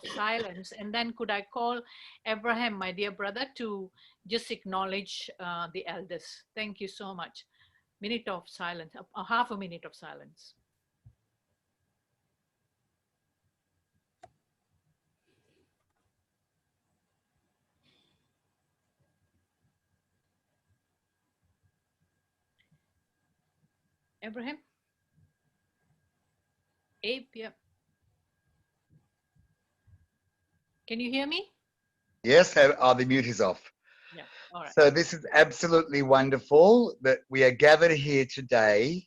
silence, and then could I call Abraham, my dear brother, to just acknowledge the elders. Thank you so much. Minute of silence, a half a minute of silence. Abraham? Abe, yeah. Can you hear me? Yes, the mute is off. Yeah, all right. So this is absolutely wonderful that we are gathered here today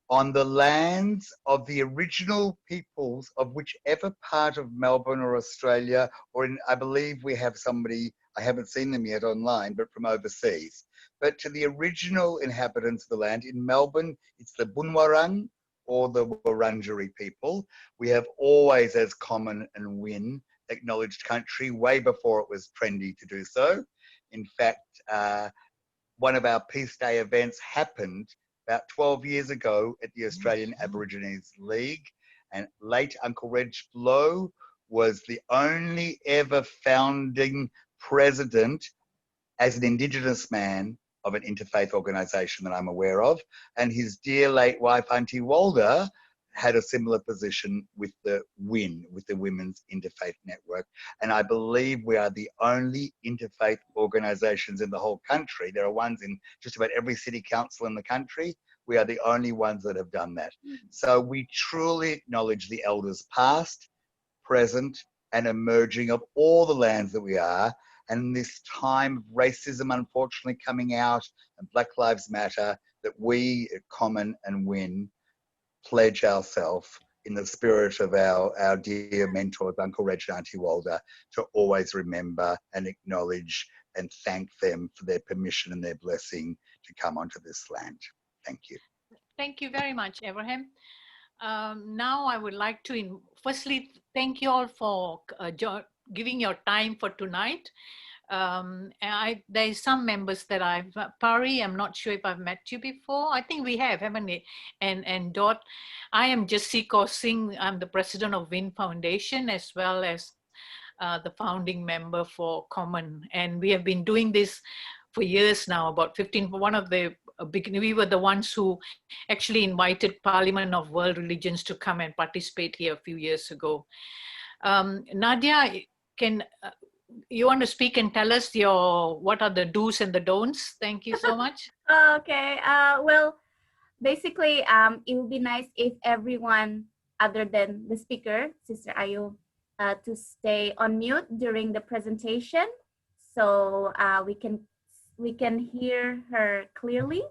on the lands of the original peoples of whichever part of Melbourne or Australia, or I believe we have somebody, I haven't seen them yet online, but from overseas. But to the original inhabitants of the land, in Melbourne, it's the Bunwarang or the Wurundjeri people. We have always, as Common and Win, acknowledged country way before it was trendy to do so. In fact, one of our Peace Day events happened about 12 years ago at the Australian Aborigines League, and late Uncle Reg Blow was the only ever founding president as an Indigenous man of an interfaith organisation that I'm aware of, and his dear late wife Auntie Walder had a similar position with the WIN, with the Women's Interfaith Network. And I believe we are the only interfaith organisations in the whole country. There are ones in just about every city council in the country. We are the only ones that have done that. So we truly acknowledge the elders past, present, and emerging of all the lands that we are. And this time of racism, unfortunately, coming out, and Black Lives Matter, that we at Common and Win pledge ourselves in the spirit of our dear mentors, Uncle Reg and Auntie Walder, to always remember and acknowledge and thank them for their permission and their blessing to come onto this land. Thank you. Thank you very much, Abraham. Now I would like to firstly thank you all for giving your time for tonight. There's some members that Pari, I'm not sure if I've met you before. I think we have, haven't we? And Dot, I am Jasika Singh. I'm the president of WIN Foundation, as well as the founding member for Common. And we have been doing this for years now, about 15. We were the ones who actually invited Parliament of World Religions to come and participate here a few years ago. Nadia, you want to speak and tell us what are the do's and the don'ts? Thank you so much. Okay. Well, basically, it would be nice if everyone other than the speaker, Sister Ayo, to stay on mute during the presentation, so we can hear her clearly.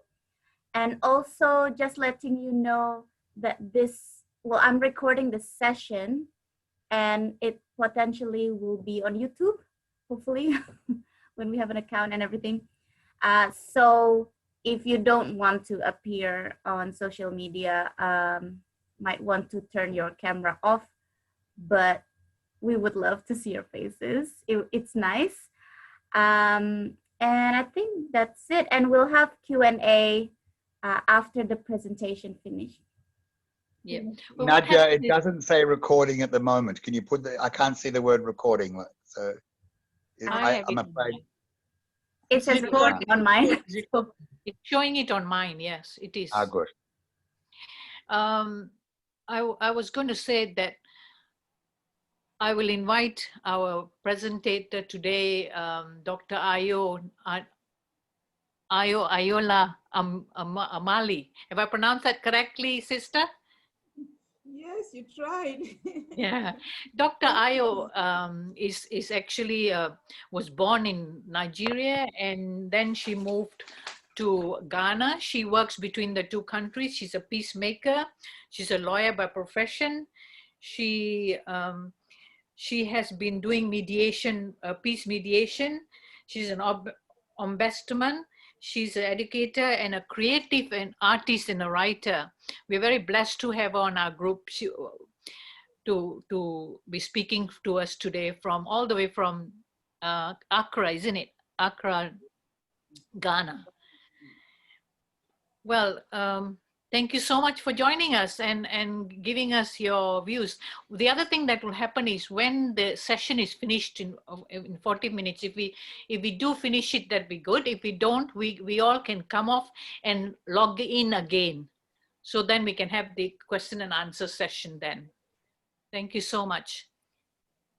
And also just letting you know that I'm recording this session, and it potentially will be on YouTube, hopefully, when we have an account and everything. So if you don't want to appear on social media, might want to turn your camera off, but we would love to see your faces. It's nice. And I think that's it. And we'll have Q&A after the presentation finished. Yeah. Well, Nadia, it doesn't say recording at the moment. Can you put I can't see the word recording. So I'm afraid. It says recording on mine. It's showing it on mine. Yes, it is. Good. I was going to say that I will invite our presentator today, Dr. Ayo Ayoola-Amale. Have I pronounced that correctly, sister? Yes, you tried. Yeah, Dr. Ayo is actually was born in Nigeria, and then she moved to Ghana. She works between the two countries. She's a peacemaker. She's a lawyer by profession. She has been doing mediation, peace mediation. She's an ombudsman. She's an educator and a creative and artist and a writer. We're very blessed to have her on our group to be speaking to us today from all the way from Accra, isn't it? Accra, Ghana. Well, Thank you so much for joining us and giving us your views. The other thing that will happen is when the session is finished in 40 minutes, if we do finish it, that'd be good. If we don't, we all can come off and log in again. So then we can have the question and answer session then. Thank you so much.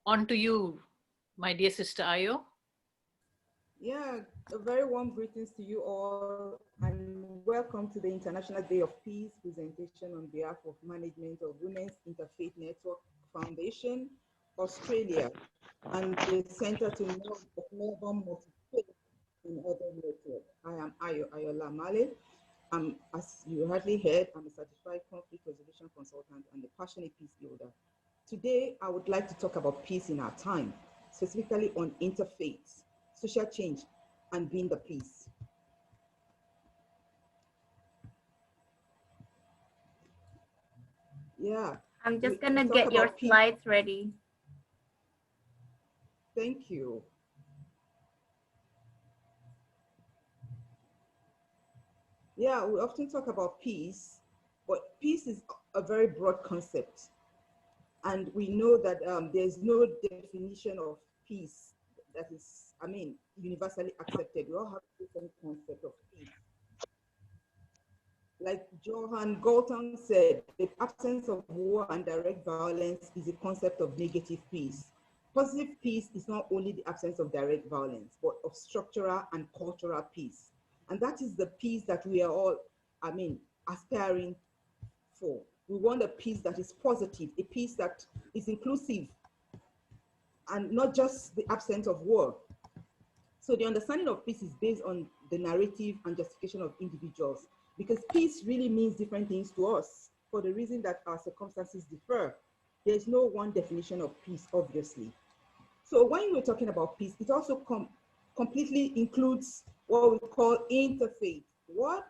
On to you, my dear sister Ayo. Yeah, a very warm greetings to you all and welcome to the International Day of Peace presentation on behalf of management of Women's Interfaith Network Foundation, Australia, and the Center to Melbourne Multi-Faith and Other Network. I am Ayo Ayoola-Amale. As you hardly heard, I'm a certified conflict resolution consultant and a passionate peace builder. Today, I would like to talk about peace in our time, specifically on interfaith, social change, and being the peace. Yeah. I'm just gonna talk get your about peace. slides ready. Thank you. Yeah, we often talk about peace, but peace is a very broad concept. And we know that there's no definition of peace that is, universally accepted. We all have different concept of peace. Like Johann Galton said, the absence of war and direct violence is a concept of negative peace. Positive peace is not only the absence of direct violence, but of structural and cultural peace. And that is the peace that we are all, aspiring for. We want a peace that is positive, a peace that is inclusive, and not just the absence of war. So the understanding of peace is based on the narrative and justification of individuals, because peace really means different things to us for the reason that our circumstances differ. There's no one definition of peace, obviously. So when we're talking about peace, it also completely includes what we call interfaith. What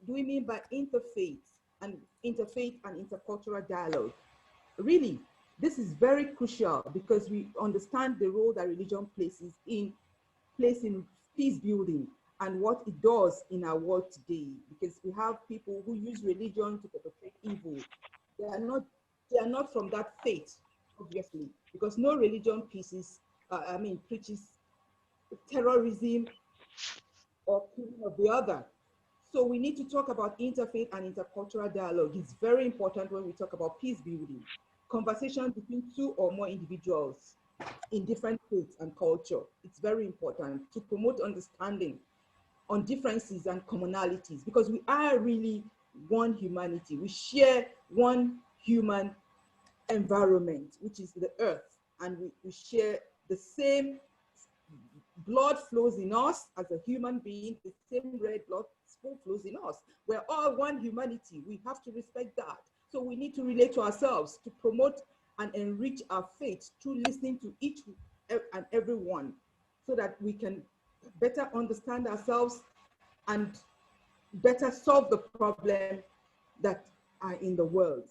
do we mean by interfaith and intercultural dialogue? Really, this is very crucial because we understand the role that religion plays in peace building and what it does in our world today. Because we have people who use religion to perpetrate evil. They are not from that faith, obviously, because no religion preaches terrorism or killing of the other. So we need to talk about interfaith and intercultural dialogue. It's very important when we talk about peace building. Conversation between two or more individuals in different faiths and culture. It's very important to promote understanding on differences and commonalities, because we are really one humanity. We share one human environment, which is the earth, and we share the same blood flows in us as a human being, the same red blood flows in us. We're all one humanity. We have to respect that. So we need to relate to ourselves to promote and enrich our faith through listening to each and every one, so that we can better understand ourselves and better solve the problem that are in the world.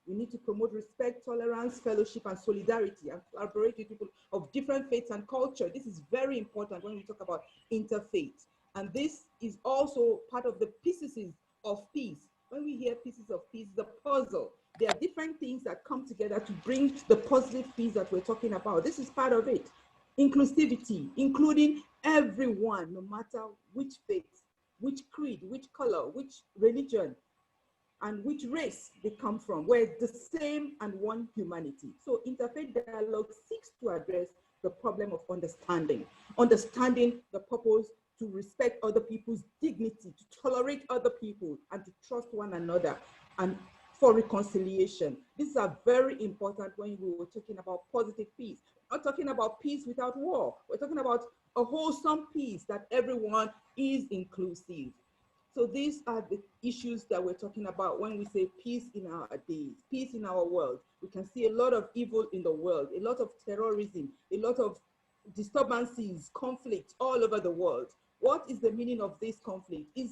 We need to promote respect, tolerance, fellowship, and solidarity, and collaborate with people of different faiths and culture. This is very important when we talk about interfaith. And this is also part of the pieces of peace. When we hear pieces of peace, the puzzle, there are different things that come together to bring the positive peace that we're talking about. This is part of it. Inclusivity, including everyone, no matter which faith, which creed, which color, which religion, and which race they come from. We're the same and one humanity. So interfaith dialogue seeks to address the problem of understanding the purpose to respect other people's dignity, to tolerate other people, and to trust one another, and for reconciliation. These are very important when we were talking about positive peace. We're not talking about peace without war. We're talking about a wholesome peace that everyone is inclusive. So these are the issues that we're talking about when we say peace in our days, peace in our world. We can see a lot of evil in the world, a lot of terrorism, a lot of disturbances, conflict all over the world. What is the meaning of this conflict? It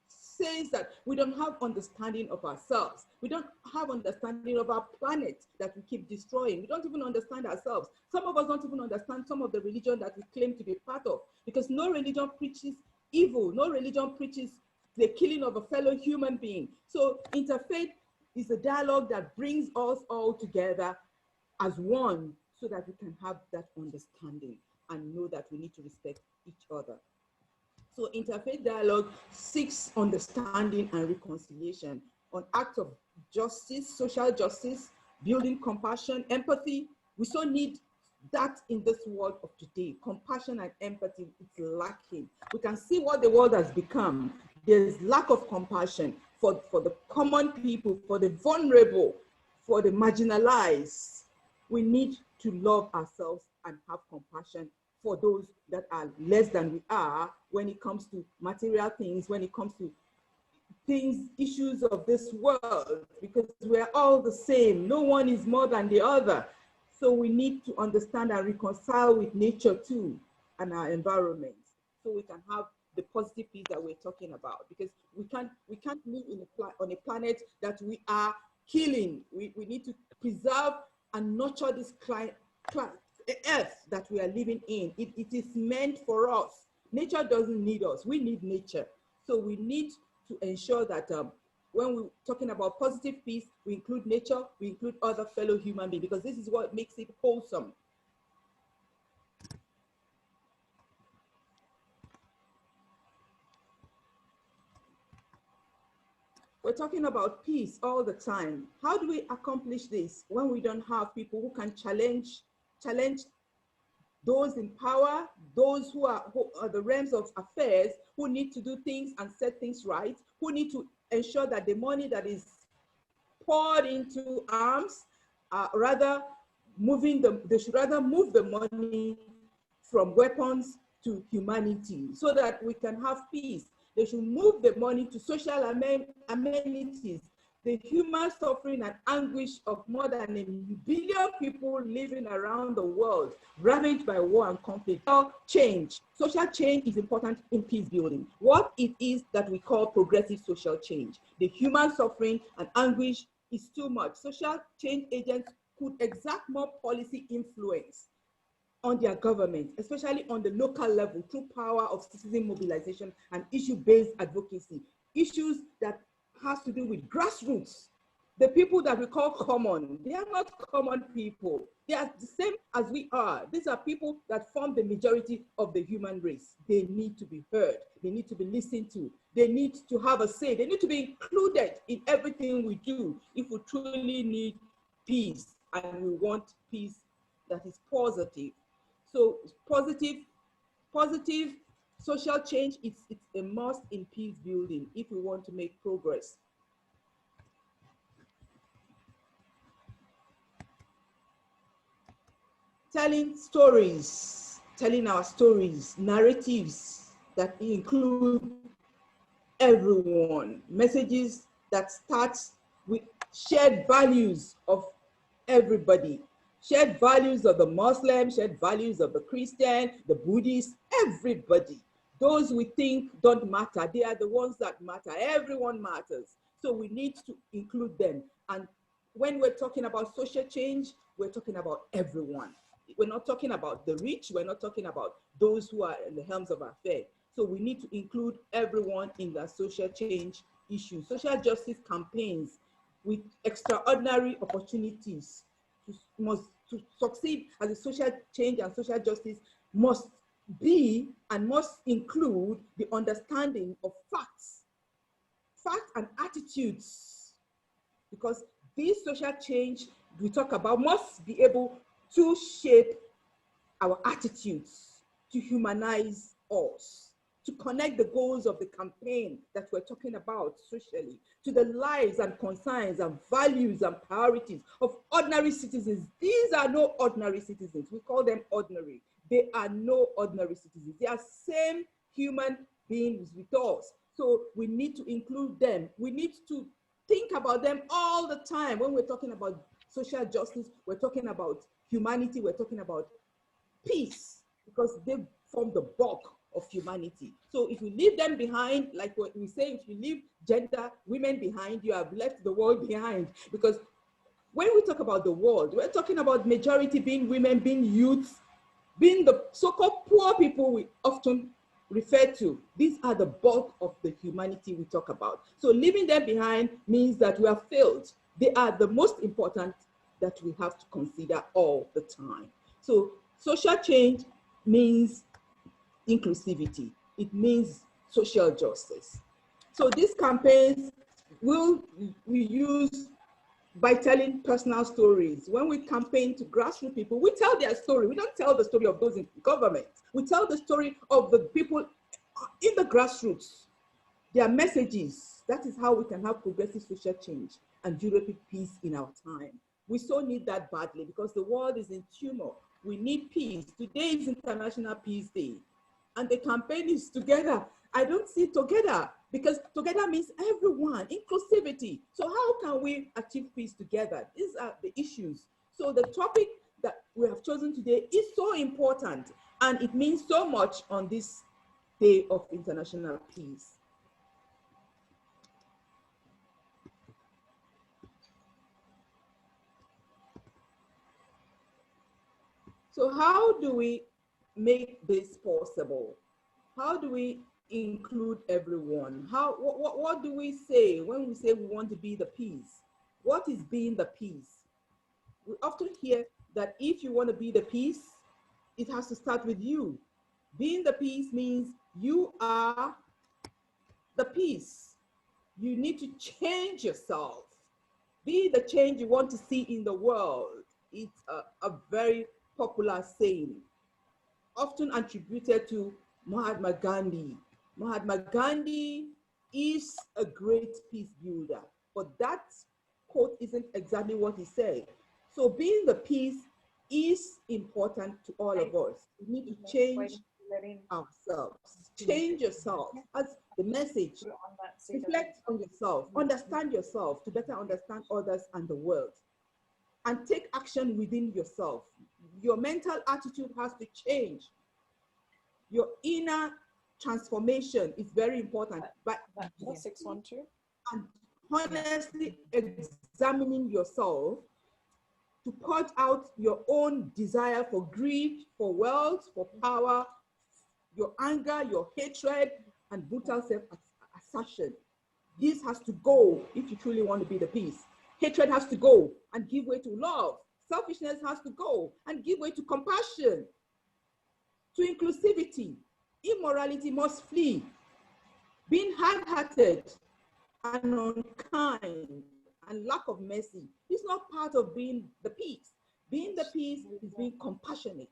says that we don't have understanding of ourselves. We don't have understanding of our planet that we keep destroying. We don't even understand ourselves. Some of us don't even understand some of the religion that we claim to be part of, because no religion preaches evil. No religion preaches the killing of a fellow human being. So interfaith is a dialogue that brings us all together as one so that we can have that understanding and know that we need to respect each other. So interfaith dialogue seeks understanding and reconciliation on acts of justice, social justice, building compassion, empathy. We so need that in this world of today. Compassion and empathy, it's lacking. We can see what the world has become. There's lack of compassion for the common people, for the vulnerable, for the marginalized. We need to love ourselves and have compassion for those that are less than we are when it comes to material things, when it comes to things, issues of this world, because we're all the same. No one is more than the other. So we need to understand and reconcile with nature too and our environment so we can have the positive peace that we're talking about, because we can't live on a planet that we are killing. We need to preserve and nurture this earth that we are living in. It is meant for us. Nature doesn't need us. We need nature. So we need to ensure that when we're talking about positive peace, we include nature, we include other fellow human beings, because this is what makes it wholesome. We're talking about peace all the time. How do we accomplish this when we don't have people who can challenge those in power, those who are the realms of affairs, who need to do things and set things right, who need to ensure that the money that is poured into arms, they should rather move the money from weapons to humanity so that we can have peace. They should move the money to social amenities. The human suffering and anguish of more than 1 billion people living around the world, ravaged by war and conflict. Social change is important in peace building. What it is that we call progressive social change. The human suffering and anguish is too much. Social change agents could exert more policy influence on their government, especially on the local level, through power of citizen mobilization and issue-based advocacy. Issues that has to do with grassroots. The people that we call common, they are not common people. They are the same as we are. These are people that form the majority of the human race. They need to be heard. They need to be listened to. They need to have a say. They need to be included in everything we do if we truly need peace and we want peace that is positive. So positive social change, it's a must in peace building if we want to make progress. Telling our stories, narratives that include everyone, messages that start with shared values of everybody, shared values of the Muslim, shared values of the Christian, the Buddhist, everybody. Those we think don't matter, they are the ones that matter. Everyone matters. So we need to include them. And when we're talking about social change, we're talking about everyone. We're not talking about the rich, we're not talking about those who are in the helms of affairs. So we need to include everyone in the social change issue. Social justice campaigns with extraordinary opportunities to succeed as a social change and social justice must be and must include the understanding of facts and attitudes, because this social change we talk about must be able to shape our attitudes, to humanize us, to connect the goals of the campaign that we're talking about socially to the lives and concerns and values and priorities of ordinary citizens. These are no ordinary citizens. We call them ordinary. They are no ordinary citizens. They are same human beings with us. So we need to include them. We need to think about them all the time. When we're talking about social justice, we're talking about humanity, we're talking about peace, because they form the bulk of humanity. So if we leave them behind, like what we say, if you leave women behind, you have left the world behind. Because when we talk about the world, we're talking about majority being women, being youths, being the so-called poor people we often referred to. These are the bulk of the humanity we talk about. So leaving them behind means that we have failed. They are the most important that we have to consider all the time. So social change means inclusivity. It means social justice. So these campaigns we use by telling personal stories. When we campaign to grassroots people, we tell their story. We don't tell the story of those in government. We tell the story of the people in the grassroots, their messages. That is how we can have progressive social change and durable peace in our time. We so need that badly because the world is in turmoil. We need peace. Today is International Peace Day, and the campaign is together. I don't see together because together means everyone, inclusivity. So how can we achieve peace together? These are the issues. So the topic that we have chosen today is so important, and it means so much on this Day of International Peace. So how do we make this possible? How do we include everyone? What do we say when we say we want to be the peace? What is being the peace? We often hear that if you want to be the peace, it has to start with you. Being the peace means you are the peace. You need to change yourself. Be the change you want to see in the world. It's a very popular saying, often attributed to Mahatma Gandhi. Mahatma Gandhi is a great peace builder, but that quote isn't exactly what he said. So being the peace is important to all of us. We need to change ourselves. Change yourself. That's the message. Reflect on yourself. Understand yourself to better understand others and the world. And take action within yourself. Your mental attitude has to change. Your inner transformation is very important. But 612. and honestly examining yourself to purge out your own desire for greed, for wealth, for power, your anger, your hatred, and brutal self-assertion. This has to go if you truly want to be the peace. Hatred has to go and give way to love. Selfishness has to go and give way to compassion, to inclusivity. Immorality must flee. Being hard-hearted and unkind and lack of mercy is not part of being the peace. Being the peace is being compassionate,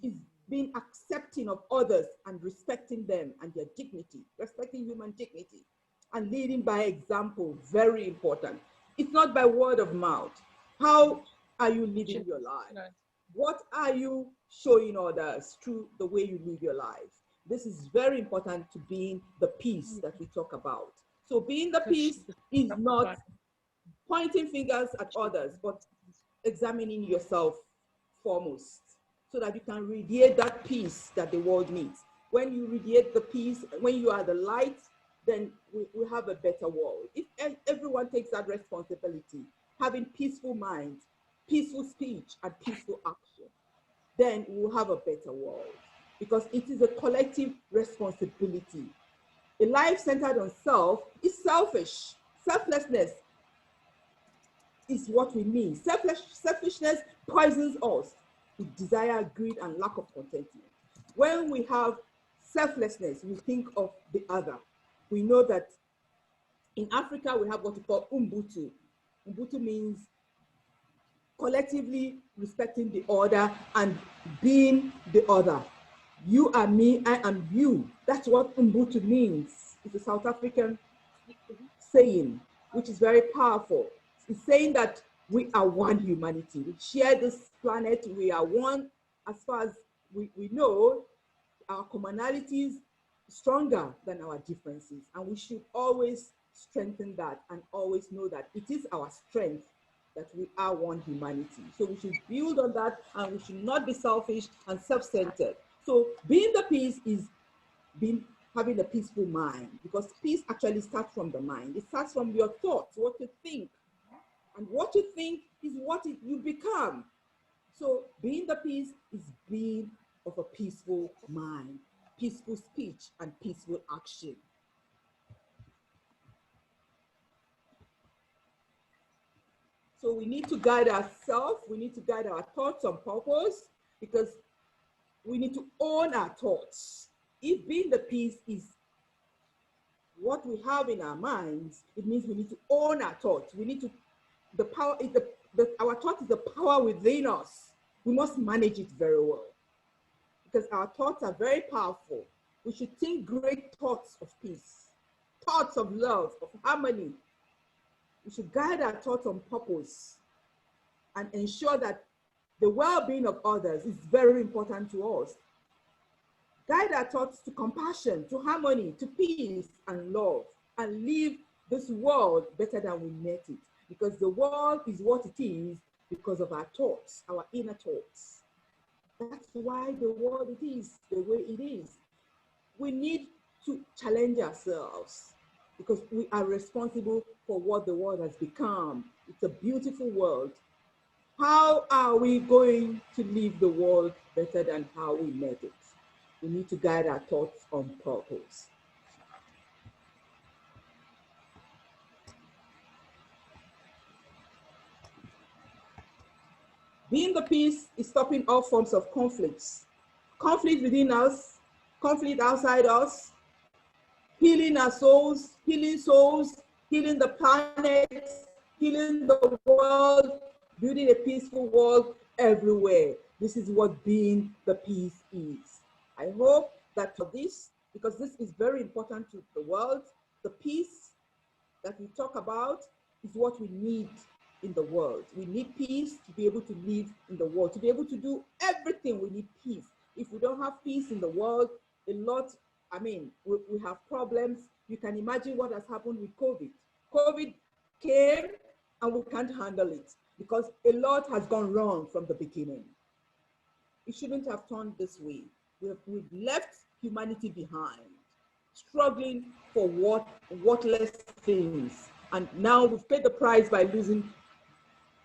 is being accepting of others and respecting them and their dignity, respecting human dignity, and leading by example, very important. It's not by word of mouth. How are you living your life? What are you showing others through the way you live your life? This is very important to being the peace that we talk about. So being the peace is not pointing fingers at others, but examining yourself foremost so that you can radiate that peace that the world needs. When you radiate the peace, when you are the light, then we have a better world. If everyone takes that responsibility, having peaceful minds, peaceful speech, and peaceful action, then we'll have a better world because it is a collective responsibility. A life centered on self is selfish. Selflessness is what we mean. Selfishness poisons us with desire, greed, and lack of contentment. When we have selflessness, we think of the other. We know that in Africa, we have what we call Ubuntu. Ubuntu means collectively respecting the other and being the other. You are me, I am you. That's what Ubuntu means. It's a South African saying, which is very powerful. It's saying that we are one humanity. We share this planet. We are one as far as we know. Our commonalities stronger than our differences. And we should always strengthen that and always know that it is our strength that we are one humanity. So we should build on that and we should not be selfish and self-centered. So being the peace is having a peaceful mind, because peace actually starts from the mind. It starts from your thoughts, what you think. And what you think is what you become. So being the peace is being of a peaceful mind, peaceful action. So we need to guide ourselves, we need to guide our thoughts on purpose, because we need to own our thoughts. If being the peace is what we have in our minds, it means we need to own our thoughts. We need to, the power is our thought is the power within us. We must manage it very well, because our thoughts are very powerful. We should think great thoughts of peace, thoughts of love, of harmony. We should guide our thoughts on purpose and ensure that the well-being of others is very important to us. Guide our thoughts to compassion, to harmony, to peace and love, and leave this world better than we met it. Because the world is what it is because of our thoughts, our inner thoughts. That's why the world it is the way it is. We need to challenge ourselves, because we are responsible for what the world has become. It's a beautiful world. How are we going to leave the world better than how we met it? We need to guide our thoughts on purpose. Being the peace is stopping all forms of conflicts. Conflict within us, conflict outside us, healing our souls, healing the planet, healing the world, building a peaceful world everywhere. This is what being the peace is. I hope that for this, because this is very important to the world, the peace that we talk about is what we need in the world. We need peace to be able to live in the world, to be able to do everything. We need peace. If we don't have peace in the world, we have problems. You can imagine what has happened with COVID. COVID came and we can't handle it because a lot has gone wrong from the beginning. It shouldn't have turned this way. We've left humanity behind, struggling for worthless things. And now we've paid the price by losing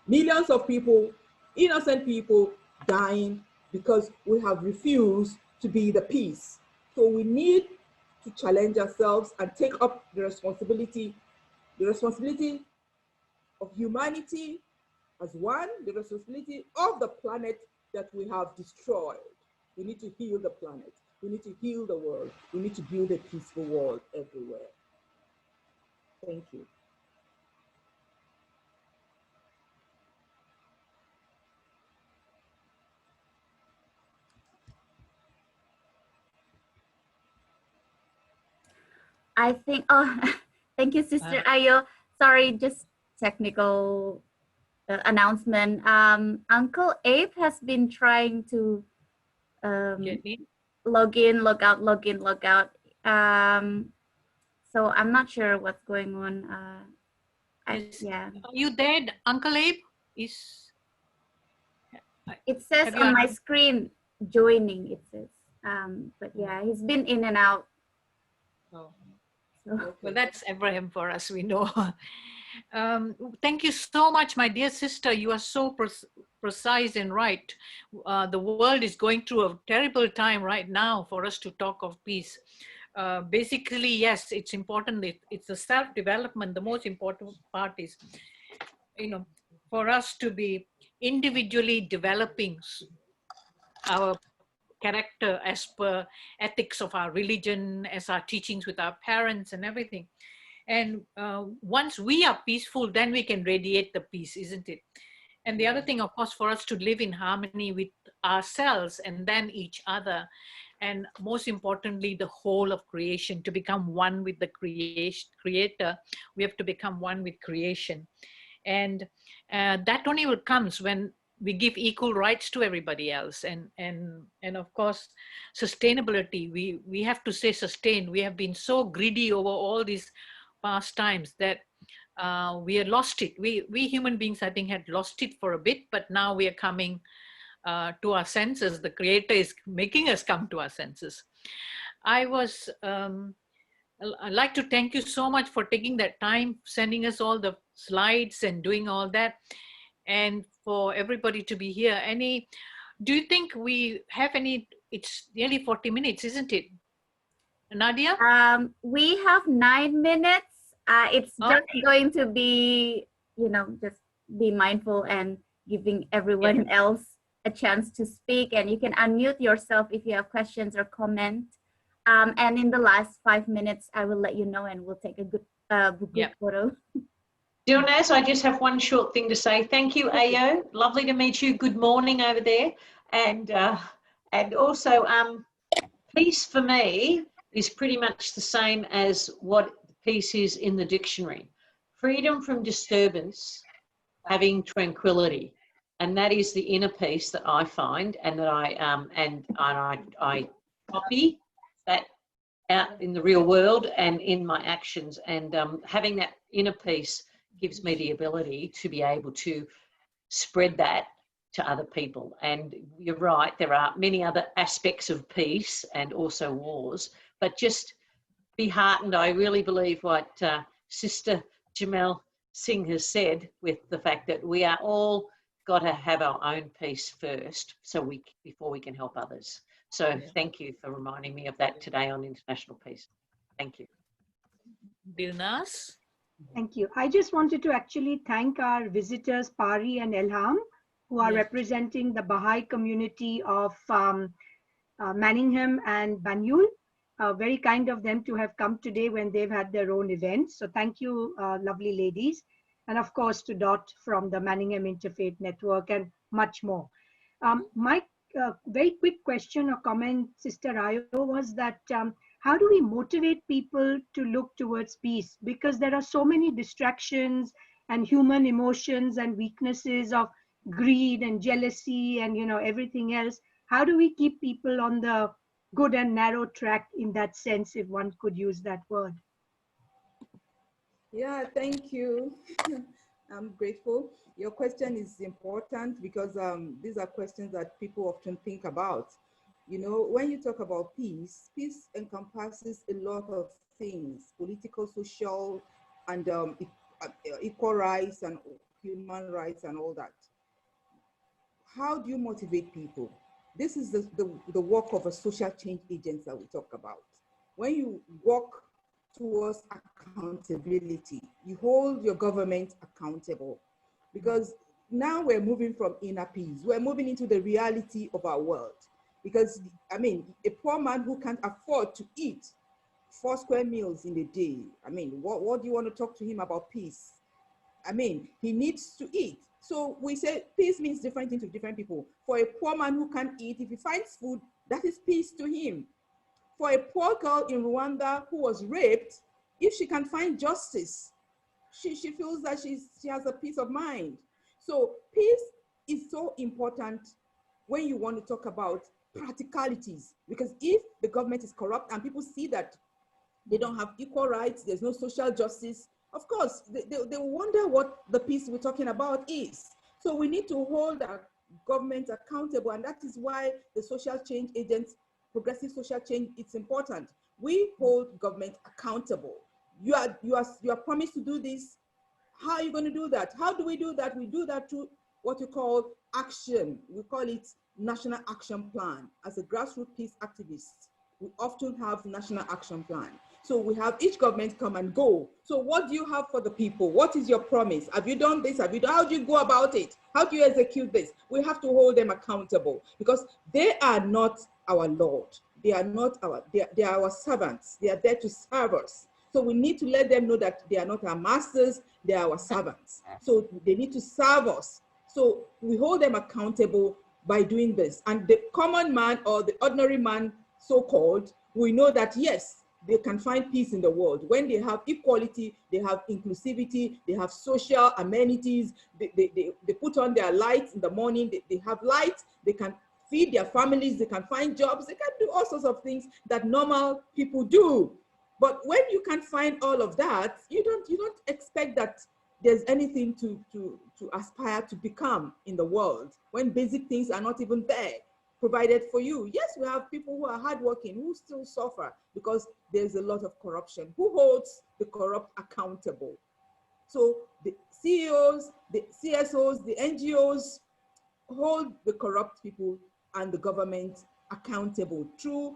millions of people, innocent people dying because we have refused to be the peace. So we need to challenge ourselves and take up the responsibility of humanity as one, the responsibility of the planet that we have destroyed. We need to heal the planet. We need to heal the world. We need to build a peaceful world everywhere. Thank you. I think, oh, thank you, Sister Ayo. Sorry, just technical announcement. Uncle Abe has been trying to log in, log out, log in, log out. So I'm not sure what's going on. Yeah. Are you there, Uncle Abe? It says on my screen, joining, it says. But yeah, he's been in and out. Oh. So. Well, that's Abraham for us, we know. Thank you so much, my dear sister. You are so precise and right. The world is going through a terrible time right now for us to talk of peace. Basically, yes, it's important. It's the self-development. The most important part is, for us to be individually developing our character as per ethics of our religion, as our teachings with our parents and everything. And once we are peaceful, then we can radiate the peace, isn't it? And the other thing, of course, for us to live in harmony with ourselves and then each other. And most importantly, the whole of creation, to become one with the creator, we have to become one with creation. And that only comes when we give equal rights to everybody else. And of course, sustainability, we have to say sustain. We have been so greedy over all these past times that we had lost it. We human beings, I think, had lost it for a bit, but now we are coming to our senses. The Creator is making us come to our senses. I'd like to thank you so much for taking that time, sending us all the slides and doing all that, and for everybody to be here. Do you think we have any, it's nearly 40 minutes, isn't it? Nadia? We have 9 minutes. It's just Okay. going to be, just be mindful and giving everyone else a chance to speak. And you can unmute yourself if you have questions or comments. And in the last 5 minutes, I will let you know, and we'll take a good photo. Dilnaz, I just have one short thing to say. Thank you, Ayo. Lovely to meet you. Good morning over there. And also, peace for me is pretty much the same as what peace is in the dictionary. Freedom from disturbance, having tranquility. And that is the inner peace that I find, and that I copy that out in the real world and in my actions. And having that inner peace gives me the ability to be able to spread that to other people. And you're right, there are many other aspects of peace and also wars, but just be heartened. I really believe what Sister Jamel Singh has said, with the fact that we are all got to have our own peace first, before we can help others. So thank you for reminding me of that today on International Peace. Thank you. Dilnaz? Thank you. I just wanted to actually thank our visitors, Pari and Elham, who are representing the Baha'i community of Manningham and Banyul. Very kind of them to have come today when they've had their own events. So thank you, lovely ladies. And of course to Dot from the Manningham Interfaith Network and much more. My very quick question or comment, Sister Ayo, was that how do we motivate people to look towards peace? Because there are so many distractions and human emotions and weaknesses of greed and jealousy and everything else. How do we keep people on the good and narrow track in that sense, if one could use that word? Yeah, thank you. I'm grateful. Your question is important because these are questions that people often think about. When you talk about peace, peace encompasses a lot of things: political, social, and equal rights and human rights and all that. How do you motivate people? This is the work of a social change agent that we talk about. When you walk towards accountability, you hold your government accountable, because now we're moving from inner peace. We're moving into the reality of our world. Because, I mean, a poor man who can't afford to eat 4 square meals in a day, I mean, what do you want to talk to him about peace? I mean, he needs to eat. So we say peace means different things to different people. For a poor man who can't eat, if he finds food, that is peace to him. For a poor girl in Rwanda who was raped, if she can find justice, she feels that she has a peace of mind. So peace is so important when you want to talk about practicalities, because if the government is corrupt and people see that they don't have equal rights, there's no social justice, of course, they wonder what the peace we're talking about is. So we need to hold our government accountable, and that is why the social change agents, progressive social change, it's important. We hold government accountable. You are promised to do this. How are you going to do that? How do we do that? We do that through what we call action. We call it National Action Plan. As a grassroots peace activist, we often have National Action Plan. So we have each government come and go. So what do you have for the people? What is your promise? Have you done this? How do you go about it? How do you execute this? We have to hold them accountable, because they are not our Lord. They are not they are our servants. They are there to serve us. So we need to let them know that they are not our masters, they are our servants. So they need to serve us. So we hold them accountable by doing this. And the common man, or the ordinary man, so-called, we know that yes, they can find peace in the world. When they have equality, they have inclusivity, they have social amenities, they put on their lights in the morning, they have light, they can feed their families, they can find jobs, they can do all sorts of things that normal people do. But when you can't find all of that, you don't expect that there's anything to aspire to become in the world, when basic things are not even there provided for you. Yes, we have people who are hardworking who still suffer because there's a lot of corruption. Who holds the corrupt accountable? So the CEOs, the CSOs, the NGOs hold the corrupt people and the government accountable through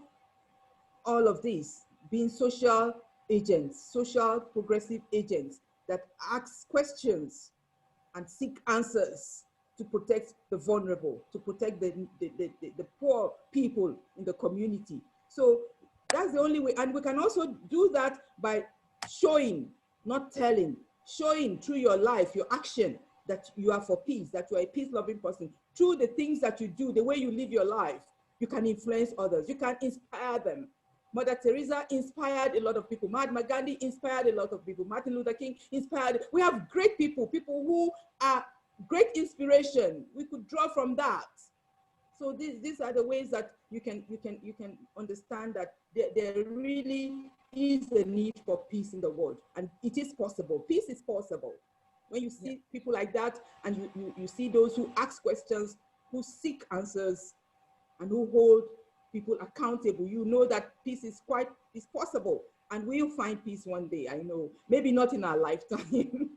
all of this. being social agents, social progressive agents that ask questions and seek answers to protect the vulnerable, to protect the poor people in the community. So that's the only way. And we can also do that by showing, not telling, showing through your life, your action, that you are for peace, that you are a peace-loving person. Through the things that you do, the way you live your life, you can influence others. You can inspire them. Mother Teresa inspired a lot of people. Mahatma Gandhi inspired a lot of people. Martin Luther King inspired. We have great people, people who are great inspiration. We could draw from that. So these are the ways that you can understand that there really is a need for peace in the world, and it is possible. Peace is possible. When you see people like that, and you see those who ask questions, who seek answers, and who hold people accountable, you know that peace is possible, and we'll find peace one day. I know, maybe not in our lifetime.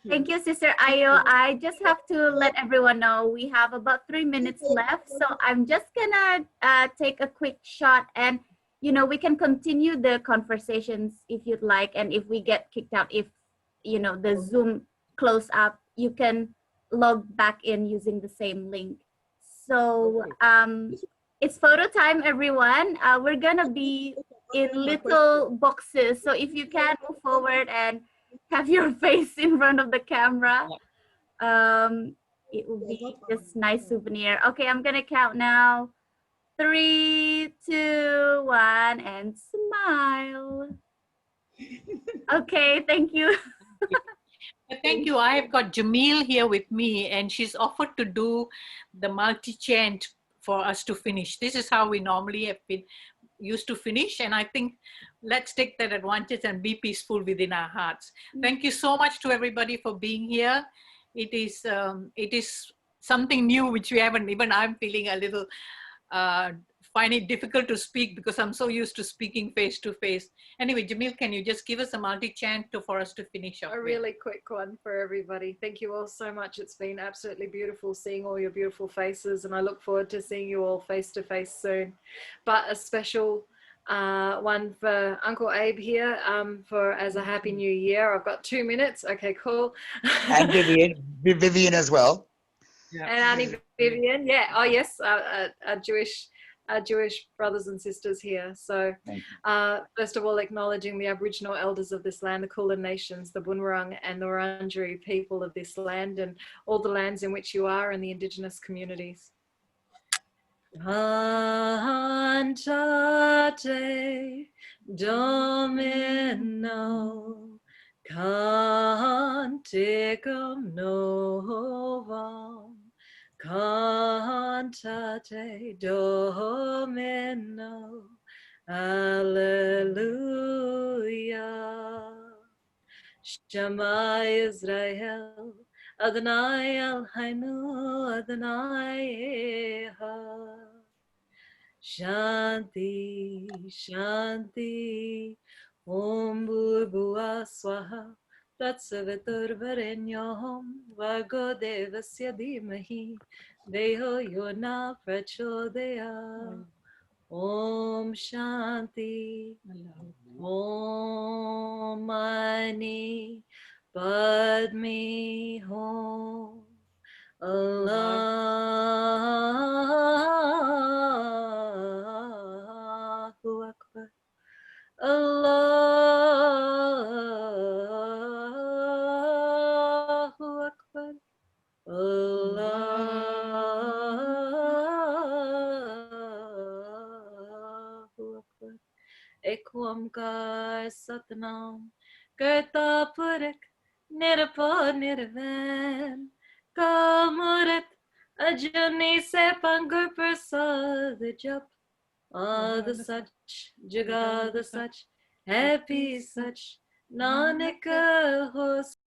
Thank you, Sister Ayo. I just have to let everyone know we have about 3 minutes left. So I'm just gonna take a quick shot, and we can continue the conversations if you'd like. And if we get kicked out, if the Zoom close up, you can log back in using the same link. So it's photo time, everyone. We're gonna be in little boxes. So if you can move forward and have your face in front of the camera, it will be just nice souvenir. Okay, I'm gonna count now. 3, 2, 1, and smile. Okay, thank you. Thank you. I have got Jamil here with me, and she's offered to do the multi-chant for us to finish. This is how we normally have been used to finish, and I think let's take that advantage and be peaceful within our hearts. Thank you so much to everybody for being here. It is something new which we haven't, even I'm feeling a little find it difficult to speak because I'm so used to speaking face to face. Anyway, Jamil, can you just give us a multi-chant for us to finish up? A really quick one for everybody. Thank you all so much. It's been absolutely beautiful seeing all your beautiful faces, and I look forward to seeing you all face to face soon. But a special one for Uncle Abe here for as a Happy New Year. I've got 2 minutes. Okay, cool. And Vivian as well. Yeah. And Auntie Vivian, yeah. Oh yes, our Jewish brothers and sisters here. So first of all, acknowledging the Aboriginal elders of this land, the Kulin Nations, the Bunurong and the Wurundjeri people of this land, and all the lands in which you are, and the Indigenous communities. Cantate Domino, canticum novum, cantate Domino, Alleluia. Shema Israel, Adonai Eloheinu, Adonai Echad. Shanti, Shanti, Om Bhurvua Swaha, Tatsaviturvarenyam, Vargo Devasya Dhimahi, Deho Yona Prachodaya. Om Shanti, Om Mani Padme Hum. Allahu Akbar. Allahu Akbar. Allahu Akbar. Ek Oamkar Satnam Karta Purak Nirapur Nirvan Kamurat Ajani Se Pangur Prasad Jap Ad Sach Jagad Sach Happy Sach Nanak Ho